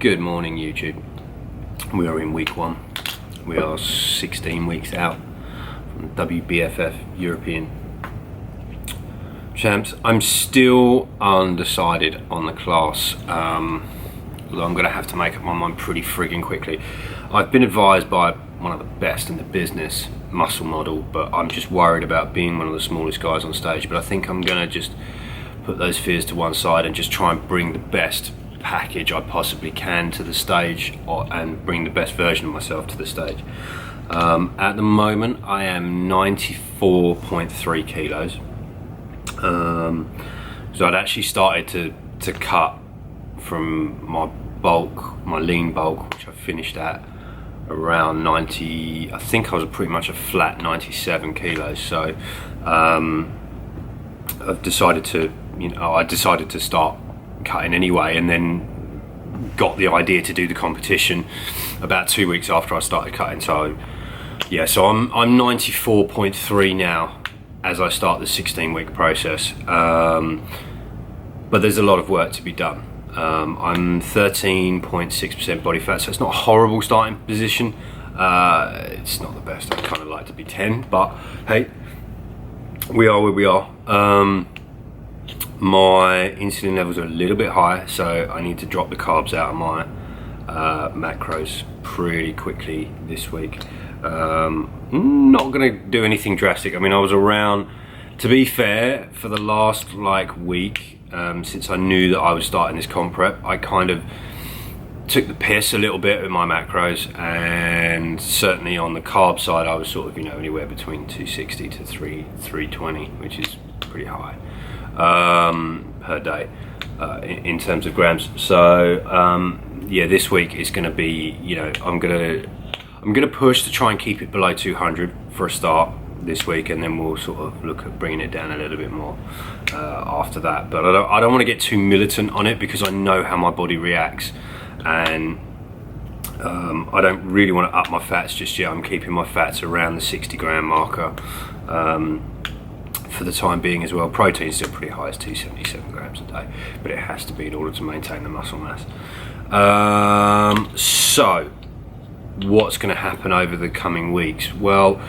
Good morning, YouTube. We are in week 1. We are 16 weeks out from WBFF European Champs. I'm still undecided on the class, although I'm going to have to make up my mind pretty frigging quickly. I've been advised by one of the best in the business, Muscle Model, but I'm just worried about being one of the smallest guys on stage. But I think I'm going to just put those fears to one side and just try and bring the best package I possibly can to the stage, and bring the best version of myself to the stage. At the moment I am 94.3 kilos. So I'd actually started to cut from my bulk, my lean bulk, which I finished at around 90. I think I was pretty much a flat 97 kilos. So I've decided to, I decided to start cutting anyway, and then got the idea to do the competition about 2 weeks after I started cutting. So yeah, so I'm 94.3 now as I start the 16-week process, but there's a lot of work to be done. I'm 13.6% body fat, so it's not a horrible starting position. It's not the best. I'd kind of like to be 10, but hey, we are where we are. My insulin levels are a little bit high, so I need to drop the carbs out of my macros pretty quickly this week. Not going to do anything drastic. I mean, I was around, to be fair, for the last week, since I knew that I was starting this comp prep, I kind of took the piss a little bit with my macros, and certainly on the carb side I was sort of anywhere between 260 to 320, which is pretty high per day in terms of grams. So yeah, this week is going to be, I'm gonna push to try and keep it below 200 for a start this week, and then we'll sort of look at bringing it down a little bit more after that. But I don't want to get too militant on it, because I know how my body reacts, and I don't really want to up my fats just yet. I'm keeping my fats around the 60 gram marker for the time being as well. Protein's still pretty high, it's 277 grams a day, but it has to be in order to maintain the muscle mass. So what's going to happen over the coming weeks? Well,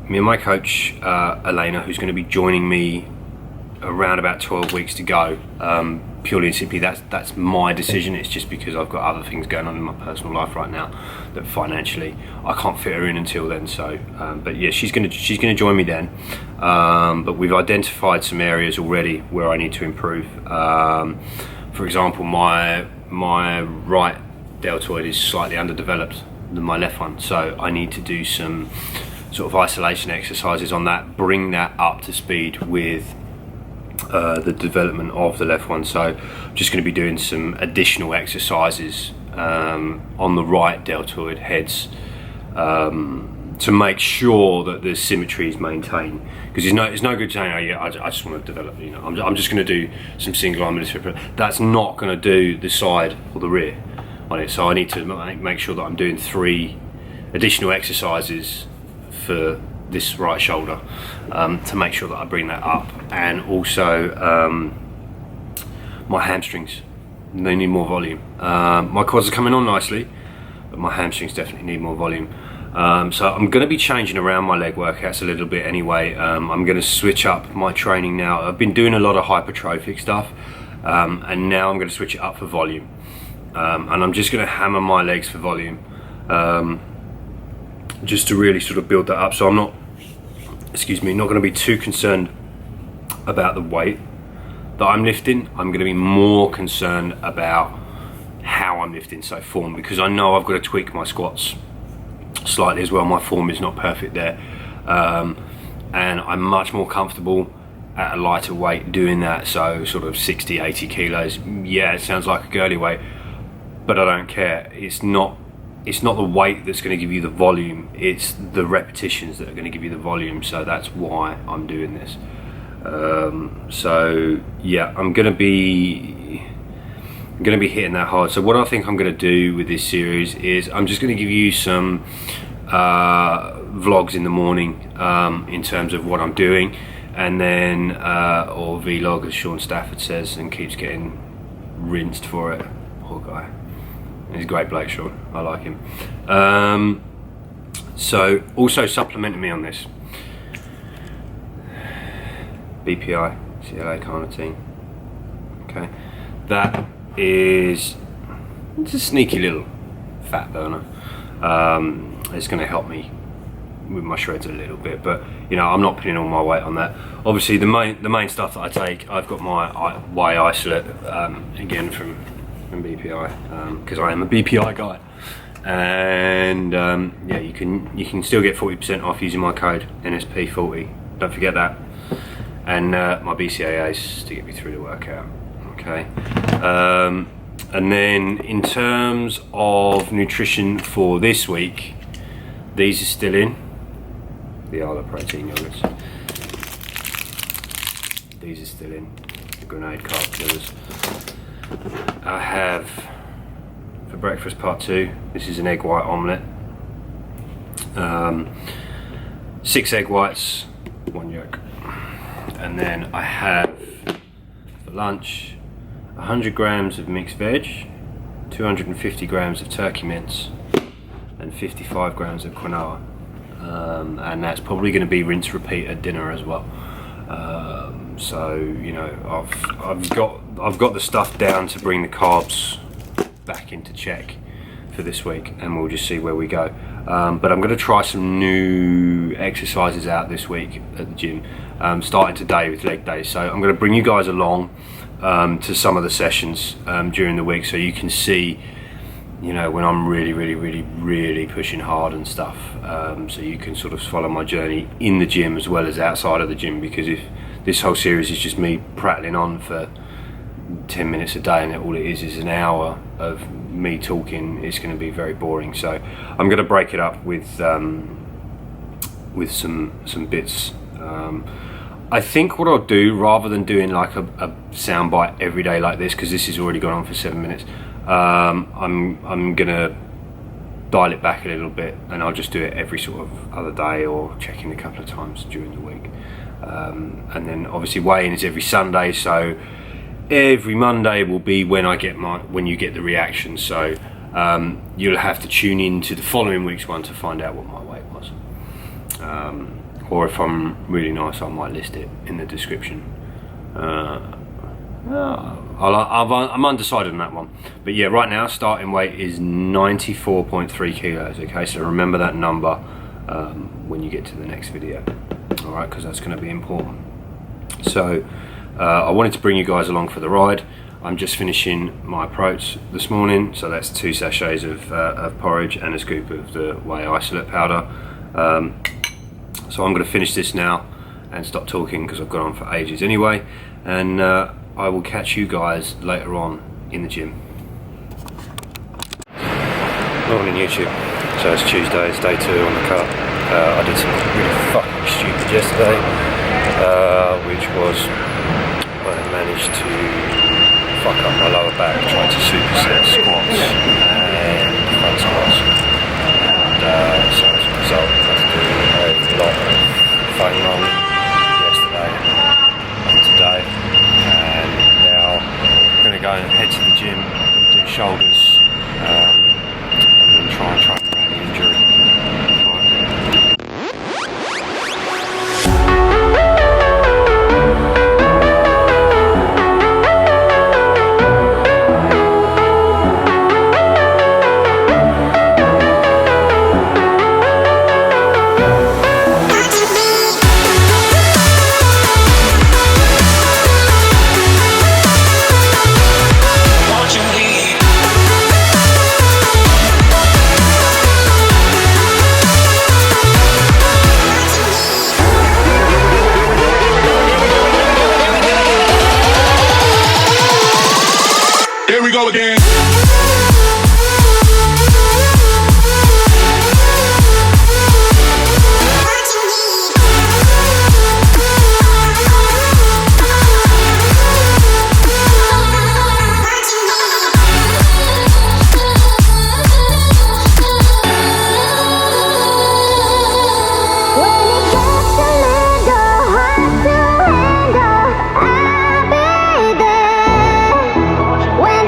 me and my coach Elena, who's going to be joining me around about 12 weeks to go, purely and simply that's my decision. It's just because I've got other things going on in my personal life right now that financially I can't fit her in until then. So but yeah, she's gonna join me then, but we've identified some areas already where I need to improve. For example, my right deltoid is slightly underdeveloped than my left one, so I need to do some sort of isolation exercises on that, bring that up to speed with the development of the left one. So I'm just going to be doing some additional exercises on the right deltoid heads to make sure that the symmetry is maintained, because it's no good saying, oh yeah, I just want to develop, I'm just going to do some single arm military. That's not going to do the side or the rear on it. So I need to make sure that I'm doing 3 additional exercises for this right shoulder to make sure that I bring that up. And also my hamstrings, they need more volume. My quads are coming on nicely, but my hamstrings definitely need more volume. So I'm going to be changing around my leg workouts a little bit anyway. I'm going to switch up my training now. I've been doing a lot of hypertrophic stuff, and now I'm going to switch it up for volume. And I'm just going to hammer my legs for volume, just to really sort of build that up. So I'm not going to be too concerned about the weight that I'm lifting. I'm going to be more concerned about how I'm lifting, so form, because I know I've got to tweak my squats slightly as well. My form is not perfect there, and I'm much more comfortable at a lighter weight doing that. So sort of 60-80 kilos. Yeah, it sounds like a girly weight, but I don't care. It's not the weight that's going to give you the volume, it's the repetitions that are going to give you the volume. So that's why I'm doing this. So yeah, I'm going to be hitting that hard. So what I think I'm going to do with this series is I'm just going to give you some vlogs in the morning in terms of what I'm doing, and then or vlog, as Sean Stafford says and keeps getting rinsed for it. Poor guy. He's a great bloke, Sean. I like him. So also supplementing me on this, BPI, CLA carnitine. Okay, that is, it's a sneaky little fat burner. It's going to help me with my shreds a little bit, but you know, I'm not putting all my weight on that. Obviously the main stuff that I take, I've got my whey isolate, again from BPI, because I am a BPI guy, and yeah, you can still get 40% off using my code NSP40, don't forget that, and my BCAAs to get me through the workout. Okay, and then in terms of nutrition for this week, these are still in. The Arla protein yogurts. These are still in. The grenade carb killers. I have for breakfast part 2. This is an egg white omelette. 6 egg whites, 1 yolk. And then I have for lunch 100 grams of mixed veg, 250 grams of turkey mince, and 55 grams of quinoa. And that's probably going to be rinse repeat at dinner as well. So you know, I've got the stuff down to bring the carbs back into check for this week, and we'll just see where we go. But I'm going to try some new exercises out this week at the gym, starting today with leg days. So I'm going to bring you guys along to some of the sessions during the week, so you can see, you know, when I'm really pushing hard and stuff, so you can sort of follow my journey in the gym as well as outside of the gym, because if this whole series is just me prattling on for 10 minutes a day and all it is an hour of me talking, it's going to be very boring. So I'm going to break it up with some bits. I think what I'll do, rather than doing like a soundbite every day like this, because this has already gone on for 7 minutes, I'm gonna dial it back a little bit, and I'll just do it every sort of other day, or check in a couple of times during the week. And then obviously weigh-in is every Sunday, so every Monday will be when you get the reaction. So you'll have to tune in to the following week's one to find out what my weight was. Or if I'm really nice, I might list it in the description. I'm undecided on that one, but yeah, right now starting weight is 94.3 kilos. Okay, so remember that number when you get to the next video, all right, because that's going to be important. So I wanted to bring you guys along for the ride. I'm just finishing my approach this morning, so that's 2 sachets of porridge and a scoop of the whey isolate powder. So I'm going to finish this now and stop talking, because I've gone on for ages anyway, and I will catch you guys later on in the gym. Morning YouTube. So it's Tuesday, it's day 2 on the cut. I did something really fucking stupid yesterday, which was I managed to fuck up my lower back trying to superset squats and front squats. And so as a result, I had to do a lot of foam rolling yesterday and today. And now I'm going to go and head to the gym and do shoulders, and then try and train around the injury. Here we go again. When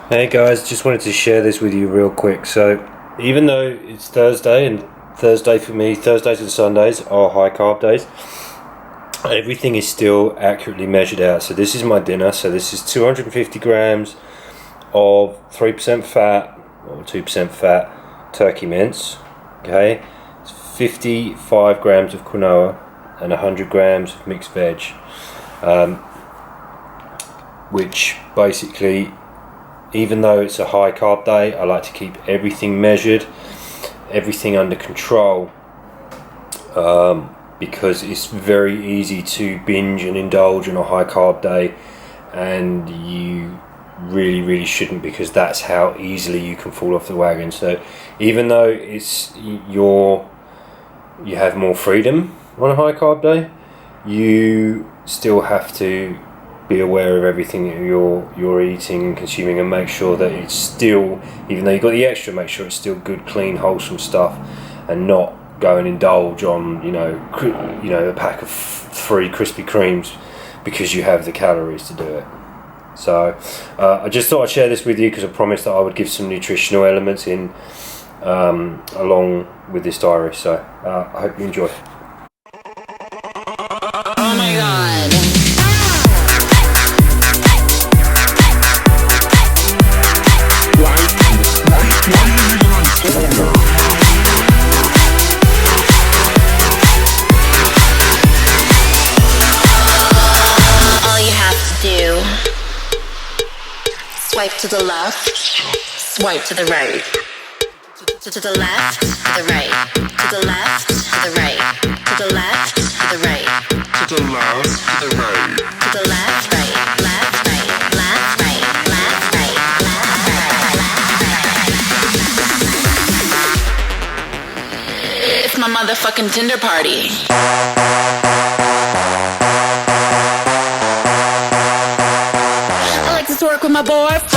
Hey guys, just wanted to share this with you real quick. So, even though it's Thursday, and Thursday for me, Thursdays and Sundays are high carb days, everything is still accurately measured out. So this is my dinner. So this is 250 grams of 3% fat or 2% fat turkey mince. Okay, it's 55 grams of quinoa and 100 grams of mixed veg, which basically, even though it's a high carb day, I like to keep everything measured, everything under control, because it's very easy to binge and indulge on a high carb day, and you really shouldn't, because that's how easily you can fall off the wagon. So even though it's you have more freedom on a high carb day, you still have to be aware of everything that you're eating and consuming, and make sure that it's still, even though you've got the extra, make sure it's still good, clean, wholesome stuff, and not go and indulge on a pack of 3 Krispy Kremes because you have the calories to do it. So I just thought I'd share this with you, because I promised that I would give some nutritional elements in along with this diary. So I hope you enjoy. Oh my god. All you have to do, swipe to the left, swipe to the right, to the left, to the right, to the left, to the right, to the left, to the right, to the left, to the right, to the left, right, left, right, left, right, left, right, left, right. It's my motherfucking Tinder party. I like to twerk with my boyfriend.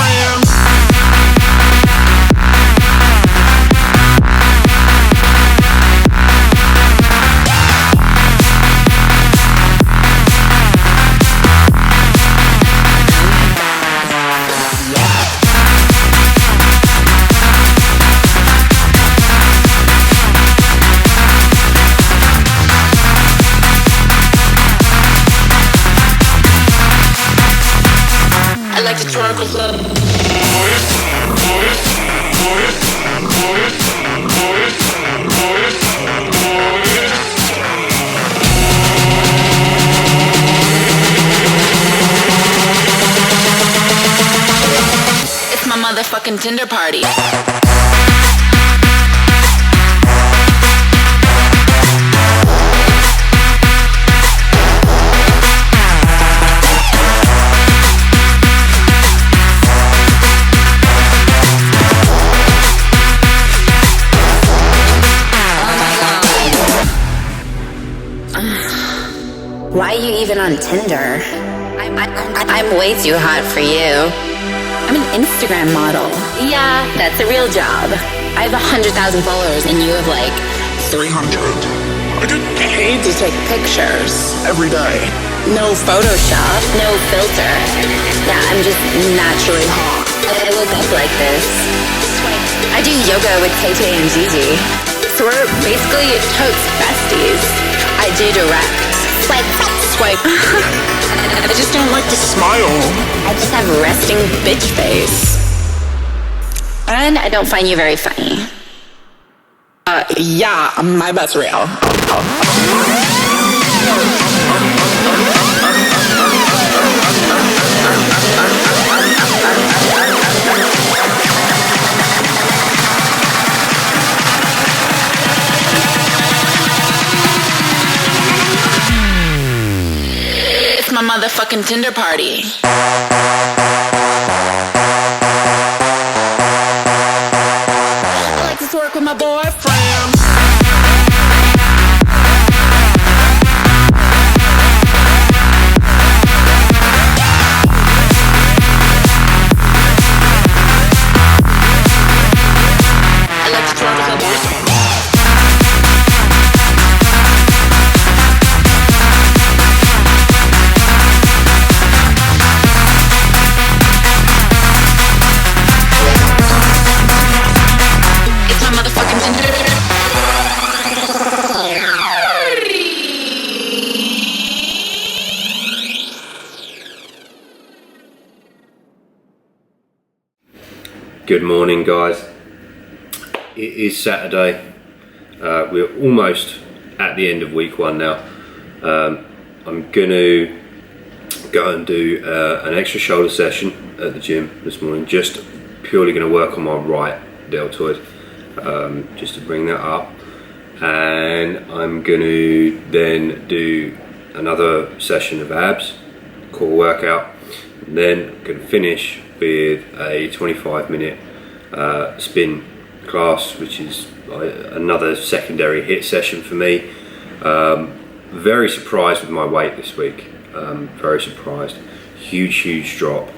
I like to twerk with love. It's my motherfucking Tinder party. Why are you even on Tinder? I'm way too hot for you. I'm an Instagram model. Yeah, that's a real job. I have 100,000 followers and you have like 300. I get paid to take pictures. every day. No Photoshop, no filter. Yeah, I'm just naturally hot. I look up like this. I do yoga with Tay Tay and Gigi. So we're basically totes besties. I do direct. Swipe. I just don't like to smile. I just have resting bitch face. And I don't find you very funny. Yeah, my bet's real. It's my motherfucking Tinder party. I like to twerk with my boyfriend. I like to twerk with my boyfriend. Good morning, guys. It is Saturday. We're almost at the end of week one now. I'm going to go and do an extra shoulder session at the gym this morning, just purely going to work on my right deltoid, just to bring that up. And I'm going to then do another session of abs, core workout. And then I'm going to finish with a 25-minute spin class, which is another secondary HIIT session for me. Very surprised with my weight this week. Very surprised. Huge drop.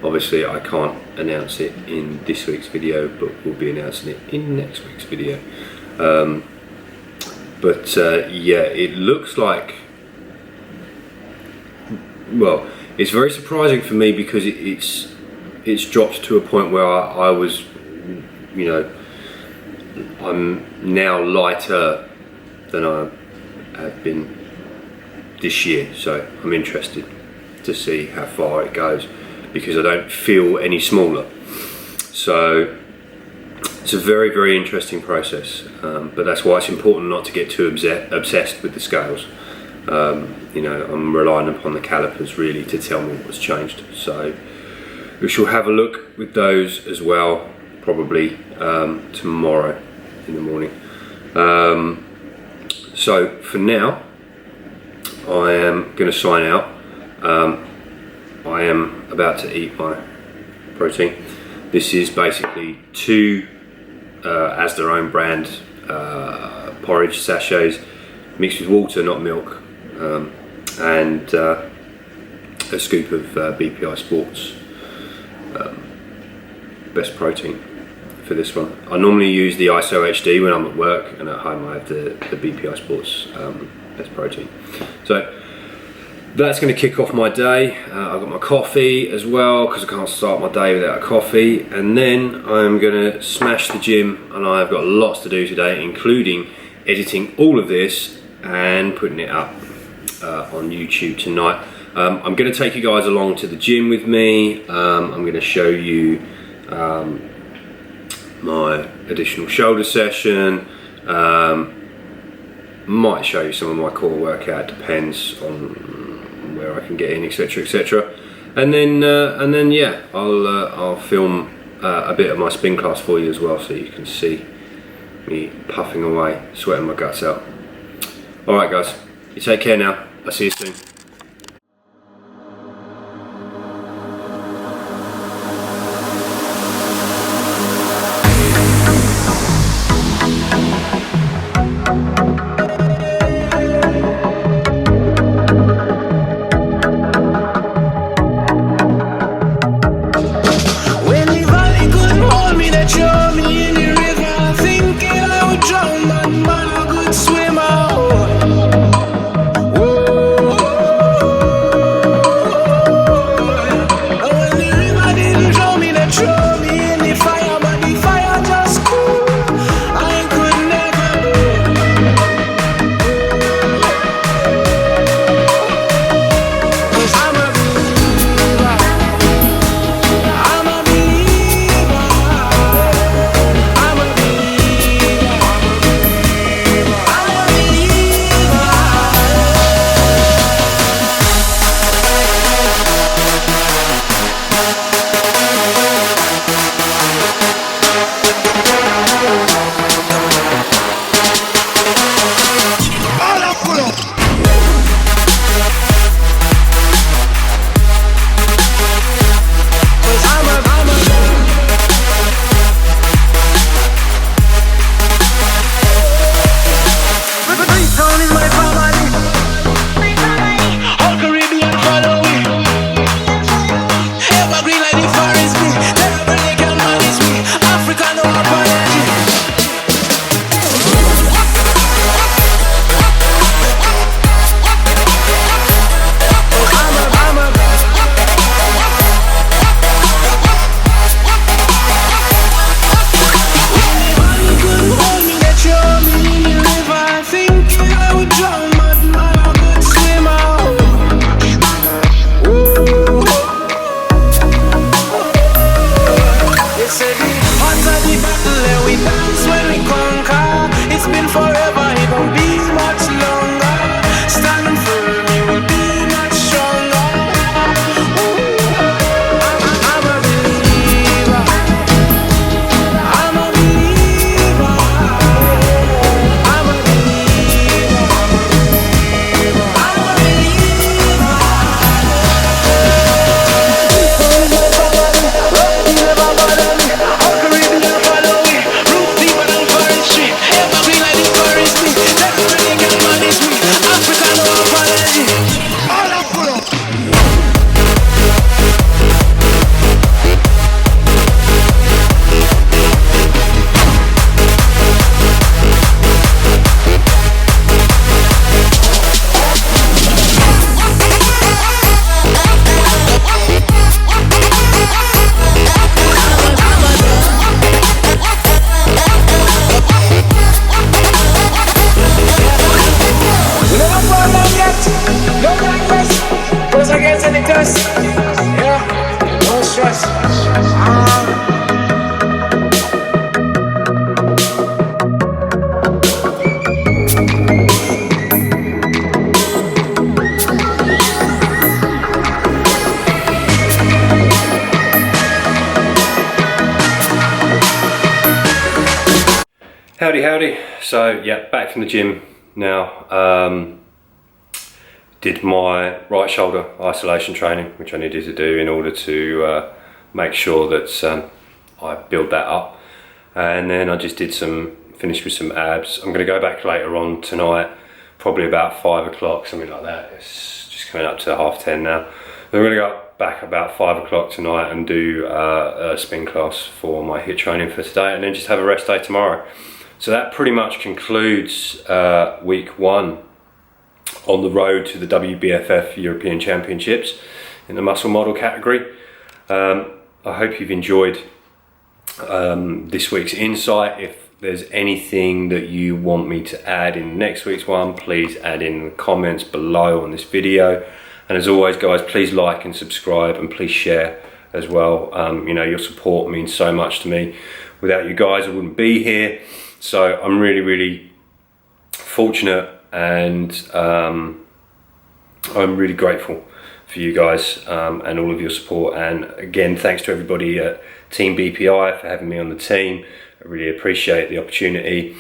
Obviously I can't announce it in this week's video, but we'll be announcing it in next week's video. Yeah, it looks like, well, it's very surprising for me because it's dropped to a point where I was, you know, I'm now lighter than I have been this year, so I'm interested to see how far it goes because I don't feel any smaller. So it's a very interesting process, but that's why it's important not to get too obsessed with the scales. You know, I'm relying upon the calipers really to tell me what's changed. So we shall have a look with those as well, probably tomorrow in the morning. So for now, I am going to sign out. I am about to eat my protein. This is basically two as their own brand porridge sachets mixed with water, not milk, and a scoop of BPI Sports best protein for this one. I normally use the ISO HD when I'm at work, and at home I have the BPI Sports best protein. So that's going to kick off my day. I've got my coffee as well because I can't start my day without a coffee, and then I'm going to smash the gym, and I've got lots to do today, including editing all of this and putting it up on YouTube tonight. I'm going to take you guys along to the gym with me. I'm going to show you my additional shoulder session. Might show you some of my core workout, depends on where I can get in, etc. And then yeah, I'll film a bit of my spin class for you as well, so you can see me puffing away, sweating my guts out. Alright guys, you take care now. I'll see you soon. Swimmer, whoa. Howdy. So yeah, back from the gym now. Did my right shoulder isolation training, which I needed to do in order to make sure that I build that up. And then I just did finished with some abs. I'm going to go back later on tonight, probably about 5 o'clock, something like that. It's just coming up to 10:30 now. I'm going to go back about 5 o'clock tonight and do a spin class for my HIIT training for today, and then just have a rest day tomorrow. So that pretty much concludes week 1 on the road to the WBFF European Championships in the muscle model category. I hope you've enjoyed this week's insight. If there's anything that you want me to add in next week's one, please add in the comments below on this video. And as always, guys, please like and subscribe, and please share as well. You know, your support means so much to me. Without you guys, I wouldn't be here. So I'm really fortunate, and I'm really grateful for you guys and all of your support. And again, thanks to everybody at Team BPI for having me on the team. I really appreciate the opportunity.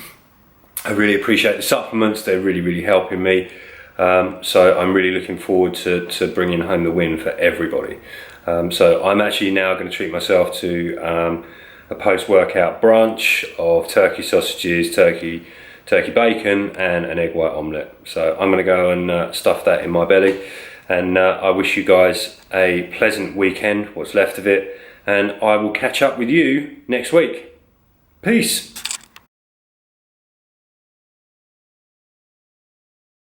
I really appreciate the supplements. They're really helping me. So I'm really looking forward to bringing home the win for everybody. So I'm actually now going to treat myself to a post-workout brunch of turkey sausages, turkey bacon, and an egg white omelette. So I'm going to go and stuff that in my belly. And I wish you guys a pleasant weekend, what's left of it. And I will catch up with you next week. Peace.